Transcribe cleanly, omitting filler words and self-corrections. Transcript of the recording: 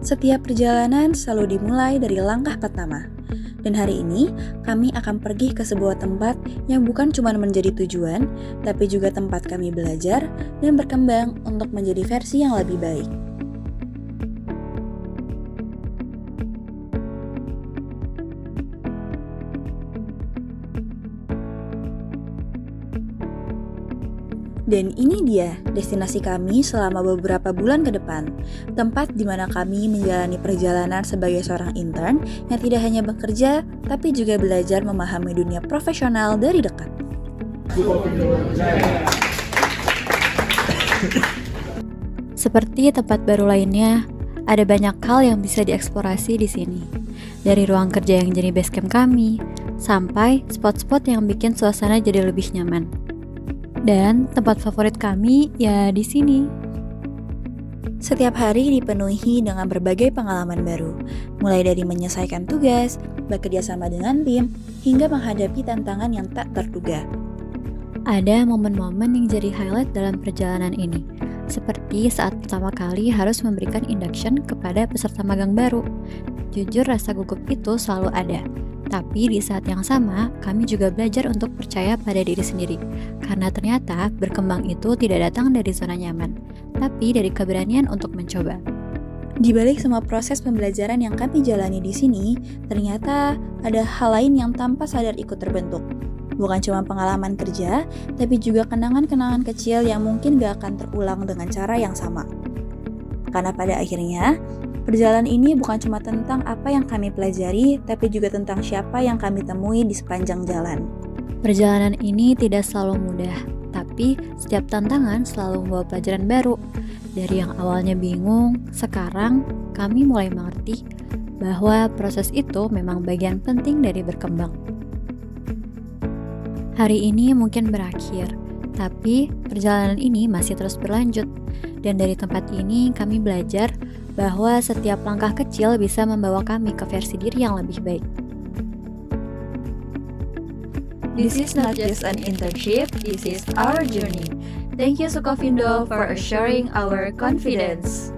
Setiap perjalanan selalu dimulai dari langkah pertama. Dan hari ini, kami akan pergi ke sebuah tempat yang bukan cuma menjadi tujuan, tapi juga tempat kami belajar dan berkembang untuk menjadi versi yang lebih baik. Dan ini dia destinasi kami selama beberapa bulan ke depan. Tempat di mana kami menjalani perjalanan sebagai seorang intern yang tidak hanya bekerja, tapi juga belajar memahami dunia profesional dari dekat. Seperti tempat baru lainnya, ada banyak hal yang bisa dieksplorasi di sini. Dari ruang kerja yang jadi base camp kami, sampai spot-spot yang bikin suasana jadi lebih nyaman. Dan tempat favorit kami ya di sini. Setiap hari dipenuhi dengan berbagai pengalaman baru, mulai dari menyelesaikan tugas, bekerja sama dengan tim, hingga menghadapi tantangan yang tak terduga. Ada momen-momen yang jadi highlight dalam perjalanan ini, seperti saat pertama kali harus memberikan induction kepada peserta magang baru. Jujur rasa gugup itu selalu ada. Tapi di saat yang sama, kami juga belajar untuk percaya pada diri sendiri. Karena ternyata berkembang itu tidak datang dari zona nyaman, tapi dari keberanian untuk mencoba. Di balik semua proses pembelajaran yang kami jalani di sini, ternyata ada hal lain yang tanpa sadar ikut terbentuk. Bukan cuma pengalaman kerja, tapi juga kenangan-kenangan kecil yang mungkin gak akan terulang dengan cara yang sama. Karena pada akhirnya, perjalanan ini bukan cuma tentang apa yang kami pelajari, tapi juga tentang siapa yang kami temui di sepanjang jalan. Perjalanan ini tidak selalu mudah, tapi setiap tantangan selalu membawa pelajaran baru. Dari yang awalnya bingung, sekarang kami mulai mengerti bahwa proses itu memang bagian penting dari berkembang. Hari ini mungkin berakhir, tapi perjalanan ini masih terus berlanjut. Dan dari tempat ini kami belajar bahwa setiap langkah kecil bisa membawa kami ke versi diri yang lebih baik. This is not just an internship, this is our journey. Thank you Sukovindo for assuring our confidence.